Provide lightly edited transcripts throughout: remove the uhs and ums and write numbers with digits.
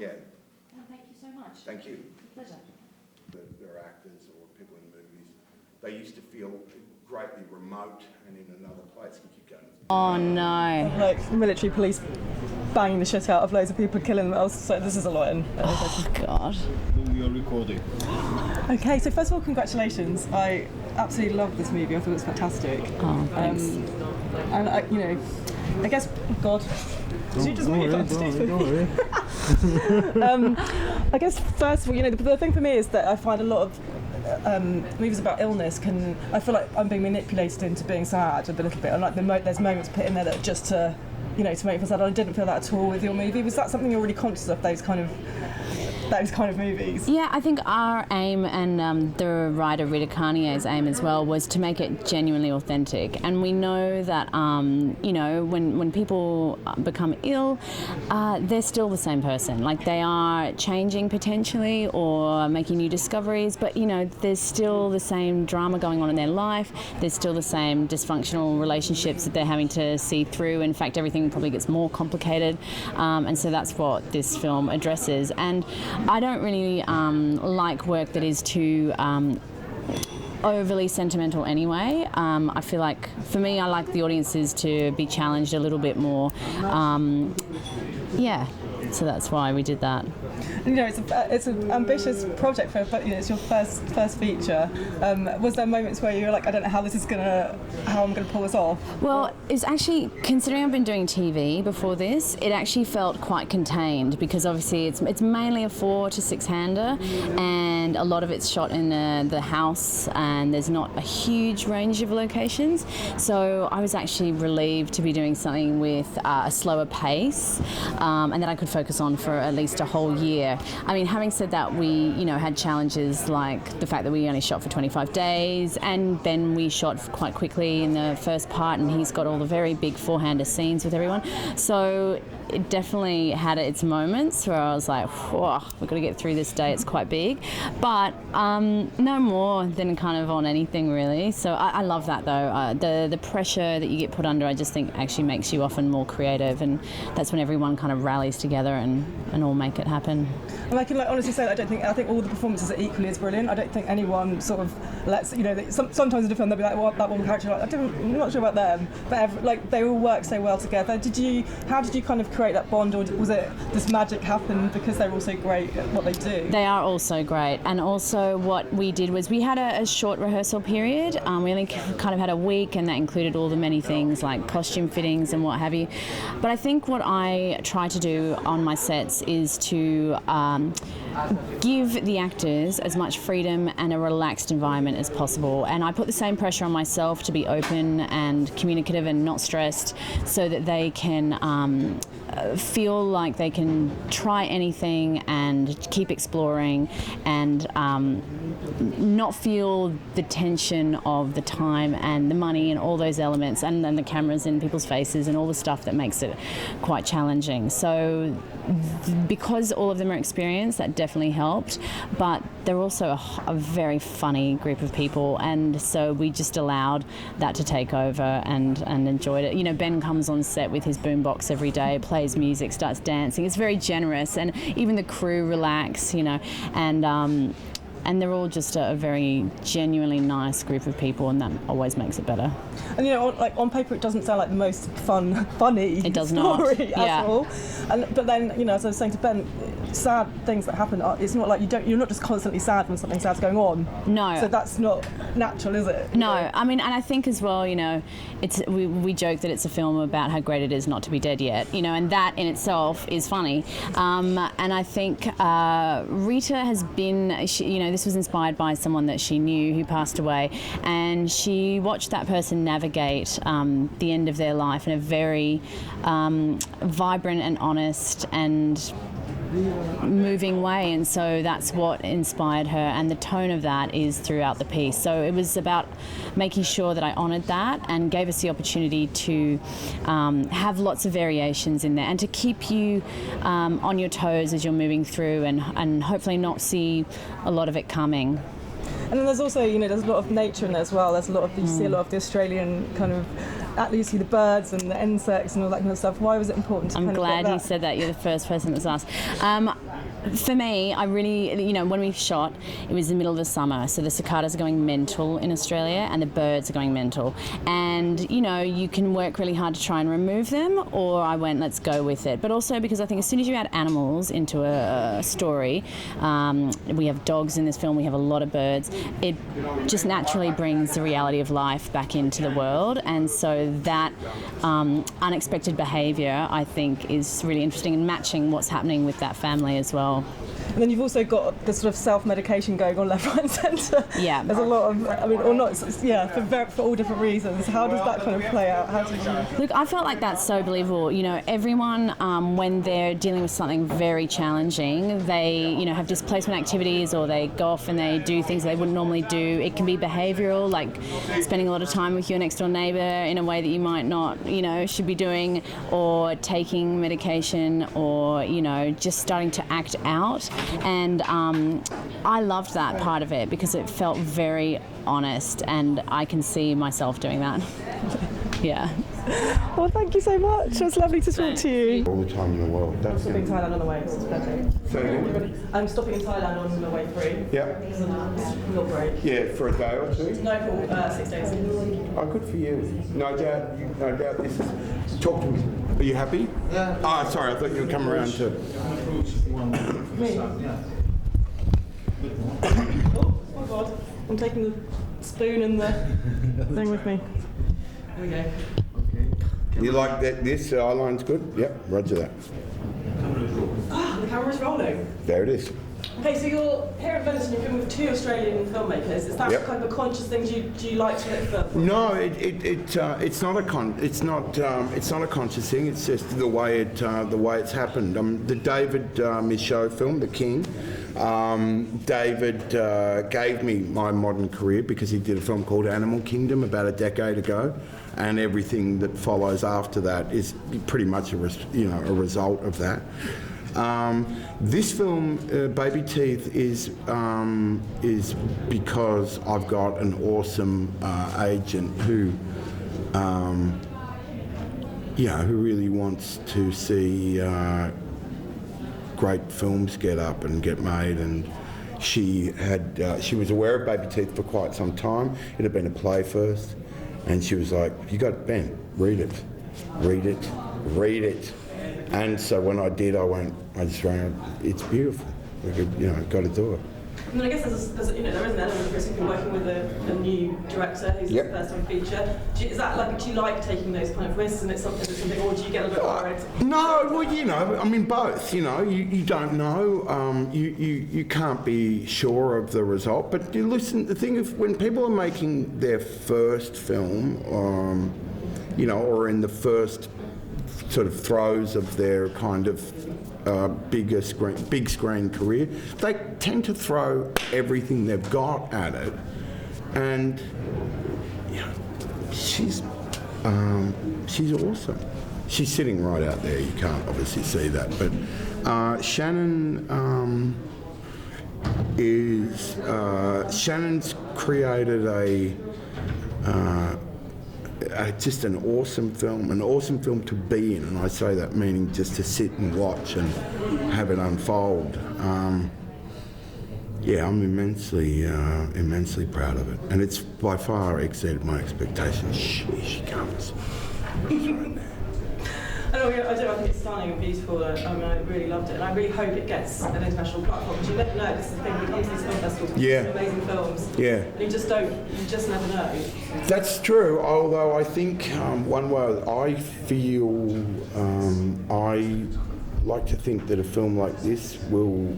Yeah. Oh, thank you so much. Thank you. Pleasure. There are actors or people in movies. They used to feel greatly remote and in another place. You keep going. Oh no. Like military police banging the shit out of loads of people, killing them. So this is a lot. Oh God. You're recording. Okay, so first of all, congratulations. I absolutely love this movie. I thought it was fantastic. Oh, thanks. And I guess, God. Did you just move on? I guess first of all, the thing for me is that I find a lot of movies about illness I feel like I'm being manipulated into being sad a little bit. And like there's moments put in there that just to make me feel sad. I didn't feel that at all with your movie. Was that something you're really conscious of? Those kind of movies? Yeah, I think our aim and the writer Rita Carnier's aim as well was to make it genuinely authentic. And we know that, when people become ill, they're still the same person. Like they are changing potentially or making new discoveries, but there's still the same drama going on in their life. There's still the same dysfunctional relationships that they're having to see through. In fact, everything probably gets more complicated. And so that's what this film addresses. And I don't really like work that is too overly sentimental anyway. I feel like, for me, I like the audiences to be challenged a little bit more. So that's why we did that. It's an ambitious project it's your first feature. Was there moments where you were like, I don't know how I'm gonna pull this off? Well, it's actually, considering I've been doing TV before this, it actually felt quite contained because obviously it's mainly a 4 to 6 hander, and a lot of it's shot in the house, and there's not a huge range of locations. So I was actually relieved to be doing something with a slower pace, and that I could focus on for at least a whole year. I mean, having said that, we, had challenges like the fact that we only shot for 25 days, and then we shot quite quickly in the first part, and he's got all the very big 4-hander scenes with everyone. So it definitely had its moments where I was like, whoa, we've got to get through this day, it's quite big. But no more than kind of on anything really. So I love that though. The pressure that you get put under, I just think actually makes you often more creative, and that's when everyone kind of rallies together and all make it happen. And I can honestly say that I think all the performances are equally as brilliant. I don't think anyone sort of lets, sometimes in a film they'll be like, well, that one character, I'm not sure about them, but they all work so well together. How did you kind of create that bond, or was it this magic happen because they're all so great at what they do? They are all so great, and also what we did was we had a short rehearsal period. We only kind of had a week, and that included all the many things like costume fittings and what have you. But I think what I try to do on my sets is to give the actors as much freedom and a relaxed environment as possible, and I put the same pressure on myself to be open and communicative and not stressed, so that they can feel like they can try anything and keep exploring, and not feel the tension of the time and the money and all those elements, and then the cameras in people's faces and all the stuff that makes it quite challenging. So because all of them are experienced, that definitely helped, but they're also a very funny group of people, and so we just allowed that to take over and enjoyed it. Ben comes on set with his boombox every day, plays music, starts dancing. It's very generous, and even the crew relax, and they're all just a very genuinely nice group of people, and that always makes it better. And on paper it doesn't sound like the most funny it does story not. at all. But then, as I was saying to Ben, sad things that happen, it's not like you're not just constantly sad when something sad's going on. No. So that's not natural, is it? No, I mean, and I think as well, we joke that it's a film about how great it is not to be dead yet, and that in itself is funny. And I think Rita has been, this was inspired by someone that she knew who passed away, and she watched that person navigate the end of their life in a very vibrant and honest and moving way, and so that's what inspired her, and the tone of that is throughout the piece. So it was about making sure that I honoured that and gave us the opportunity to have lots of variations in there, and to keep you on your toes as you're moving through, and hopefully not see a lot of it coming. And then there's also, there's a lot of nature in there as well. There's a lot of, you see a lot of the Australian kind of you see the birds and the insects and all that kind of stuff. Why was it important to I'm kind of glad get you that? said that. You're the first person that's asked. For me, I really, when we shot, it was the middle of the summer, so the cicadas are going mental in Australia and the birds are going mental. And, you can work really hard to try and remove them, or I went, let's go with it. But also because I think as soon as you add animals into a story, we have dogs in this film, we have a lot of birds, it just naturally brings the reality of life back into the world. And so that unexpected behaviour, I think, is really interesting and matching what's happening with that family as well. And then you've also got the sort of self-medication going on left, right and centre. Yeah. There's a lot of, for all different reasons. How does that kind of play out? How did you... Look, I felt like that's so believable. Everyone, when they're dealing with something very challenging, they, have displacement activities, or they go off and they do things they wouldn't normally do. It can be behavioural, like spending a lot of time with your next door neighbour in a way that you might not, should be doing, or taking medication, or, just starting to act out. And I loved that part of it because it felt very honest, and I can see myself doing that. Yeah. Well, thank you so much. It was lovely to talk to you. All the time in the world. I'm stopping in Thailand on the way. This is perfect. I'm stopping in Thailand on the way through. Yeah. This is a real break. Yeah, for a day or two. No, for 6 days. Oh, good for you. No doubt this is... Talk to me. Are you happy? Yeah. Oh, sorry, I thought you would come around to... Me? Oh my God. I'm taking the spoon and the thing with me. There we go. You like that? This eyeline's good? Yep, roger that. The camera's rolling. There it is. Okay, so you're here at Venice and you've been with 2 Australian filmmakers. Is that Yep. kind of a conscious thing? Do you like to look for? No, it's not a conscious thing. It's just the way it's happened. The David Michaud film, The King. David gave me my modern career because he did a film called Animal Kingdom about a decade ago, and everything that follows after that is pretty much a result of that. This film, Babyteeth, is because I've got an awesome agent who really wants to see great films get up and get made, and she was aware of Babyteeth for quite some time. It had been a play first, and she was like, Ben, read it. And so when I did, I just ran, it's beautiful. We could, got to do it. I mean, I guess there is an element of risk if you're working with a new director who's Yep. his first time feature. Do you like taking those kind of risks, and it's something, or do you get a little bit worried? No, well, both. You don't know. You can't be sure of the result. But you listen. The thing of when people are making their first film, or in the first sort of throes of their kind of big screen career, they tend to throw everything they've got at it, and she's awesome. She's sitting right out there. You can't obviously see that, but Shannon Shannon's created just an awesome film to be in, and I say that meaning just to sit and watch and have it unfold. I'm immensely proud of it, and it's by far exceeded my expectations. Here she comes. I think it's stunning and beautiful. I really loved it, and I really hope it gets an international platform. Because you never know. This is the thing. We come to these film festivals, Yeah. these amazing films, Yeah. and you just never know. That's true, although I think one way I feel, I like to think that a film like this will,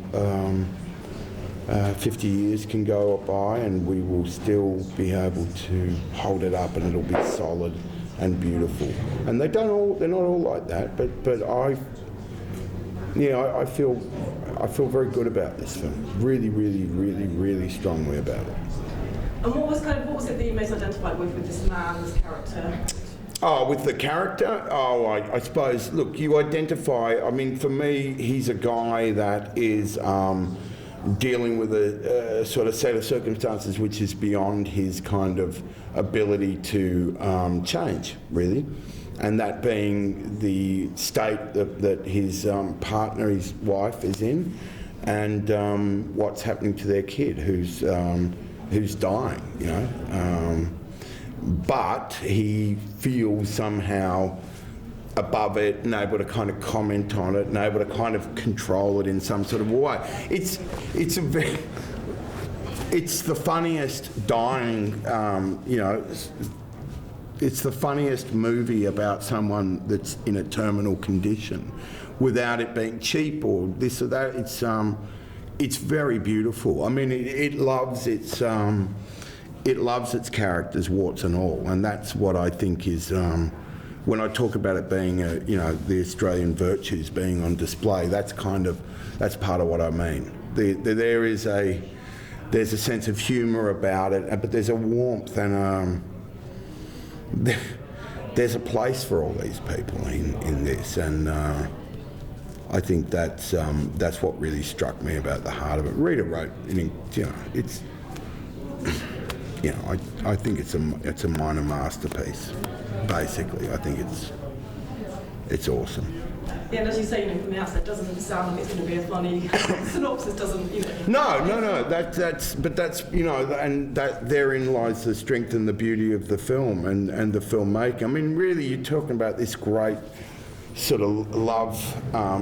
50 years can go by and we will still be able to hold it up and it'll be solid and beautiful. And they're not all like that, but I feel very good about this film. Really, really, really, really strongly about it. And what was it that you most identified with this man, this character? Oh, with the character? Oh, I suppose, look, you identify, for me, he's a guy that is dealing with a sort of set of circumstances which is beyond his kind of ability to change, really. And that being the state that his partner, his wife, is in, and what's happening to their kid, who's dying, you know. But he feels somehow above it and able to kind of comment on it and able to kind of control it in some sort of way. It's the funniest dying, you know, it's the funniest movie about someone that's in a terminal condition without it being cheap or this or that. It's very beautiful. I mean, it loves its characters, warts and all, and that's what I think is, when I talk about it being, you know, the Australian virtues being on display, that's part of what I mean. There's a sense of humour about it, but there's a warmth and there's a place for all these people in this, and I think that's what really struck me about the heart of it. Rita wrote, you know, it's, you know, I think it's a minor masterpiece. Basically, I think it's awesome. Yeah, and as you say, you know, from the outset, it doesn't sound like it's going to be a funny synopsis. Doesn't, you know? No. That's you know, and that therein lies the strength and the beauty of the film and the filmmaking. I mean, really, you're talking about this great sort of love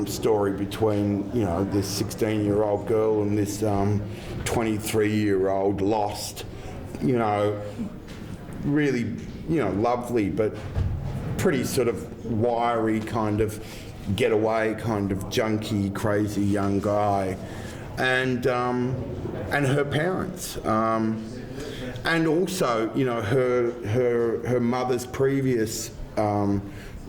story between, you know, this 16-year-old girl and this 23-year-old lost, you know, really, you know, lovely but pretty sort of wiry kind of getaway kind of junky, crazy young guy, and her parents, and also, you know, her mother's previous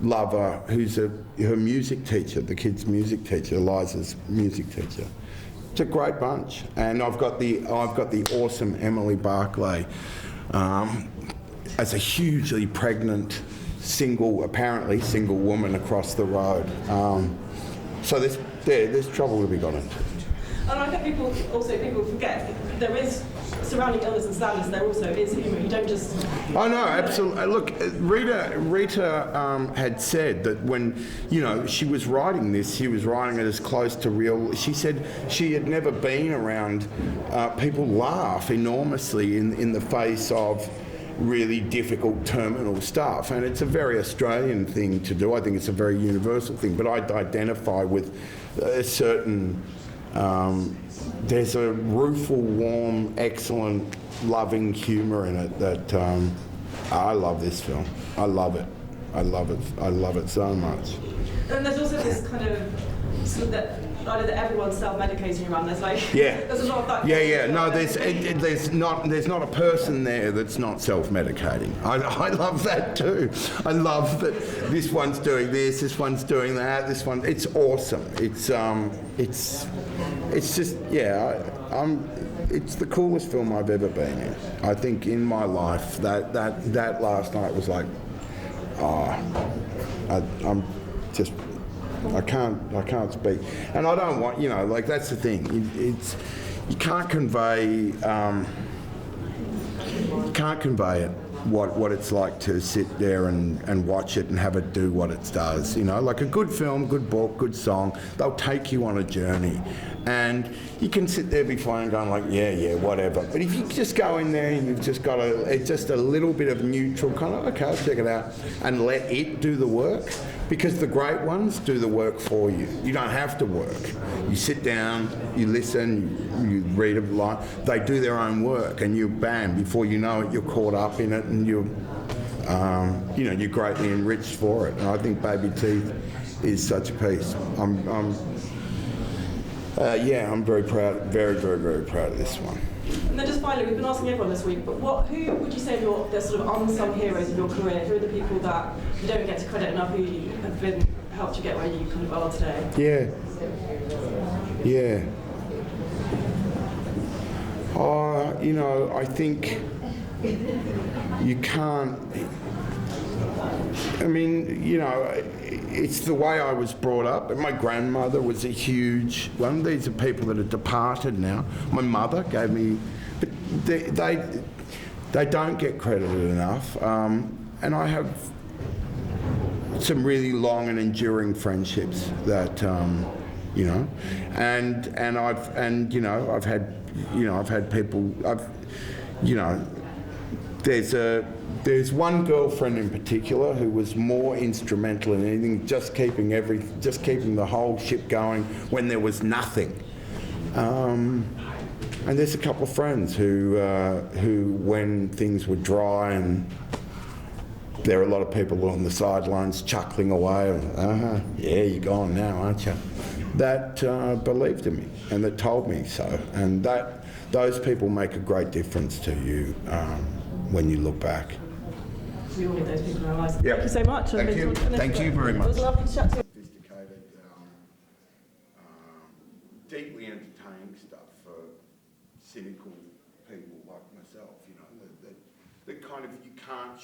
lover, who's her music teacher, the kid's music teacher, Eliza's music teacher. It's a great bunch, and I've got the awesome Emily Barclay as a hugely pregnant, apparently single woman across the road. So there's trouble to be got into. And I think people forget there is, surrounding illness and sadness, there also is humour. You don't just... Oh no, absolutely. Look, Rita had said that when, you know, she was writing this, she was writing it as close to real. She said she had never been around people laugh enormously in the face of really difficult terminal stuff, and it's a very Australian thing to do. I think it's a very universal thing, but I identify with a certain... there's a rueful, warm, excellent, loving humour in it that I love this film. I love it. I love it so much. And there's also this kind of sort of that idea that everyone's self-medicating around. There's like there's a lot of that. Yeah. No, there's not a person there that's not self-medicating. I love that too. I love that this one's doing this one's doing that, this one. It's awesome. It's just it's the coolest film I've ever been in. I think in my life that last night was like, I can't speak, and I don't want, you know, like that's the thing. You can't convey it. What it's like to sit there and watch it and have it do what it does. You know, like a good film, good book, good song, they'll take you on a journey. And you can sit there before and going like, yeah, whatever. But if you just go in there and you've just got just a little bit of neutral kind of, okay, I'll check it out, and let it do the work, because the great ones do the work for you. You don't have to work. You sit down, you listen, you read a line, they do their own work, and you, bam, before you know it, you're caught up in it, and you're greatly enriched for it. And I think Babyteeth is such a piece. I'm very proud, very, very, very proud of this one. And then just finally, we've been asking everyone this week, but who would you say are the sort of unsung heroes of your career? Who are the people that you don't get to credit enough, who have helped you get where you kind of are today? Yeah. I think you can't. I mean, you know, it's the way I was brought up. And my grandmother was a huge one. These are people that are departed now. My mother gave me, but they don't get credited enough. And I have some really long and enduring friendships that, you know, and I've had people, you know, there's one girlfriend in particular who was more instrumental in anything, just keeping the whole ship going when there was nothing. And there's a couple of friends who when things were dry and there are a lot of people on the sidelines chuckling away, yeah, you're gone now, aren't you? That believed in me and that told me so. And those people make a great difference to you when you look back. We all need those people in our lives. Yep. Thank you so much. Thank you. Thank you very much. It was lovely to chat to you. Sophisticated, deeply entertaining stuff for cynical people like myself, you know, that kind of you can't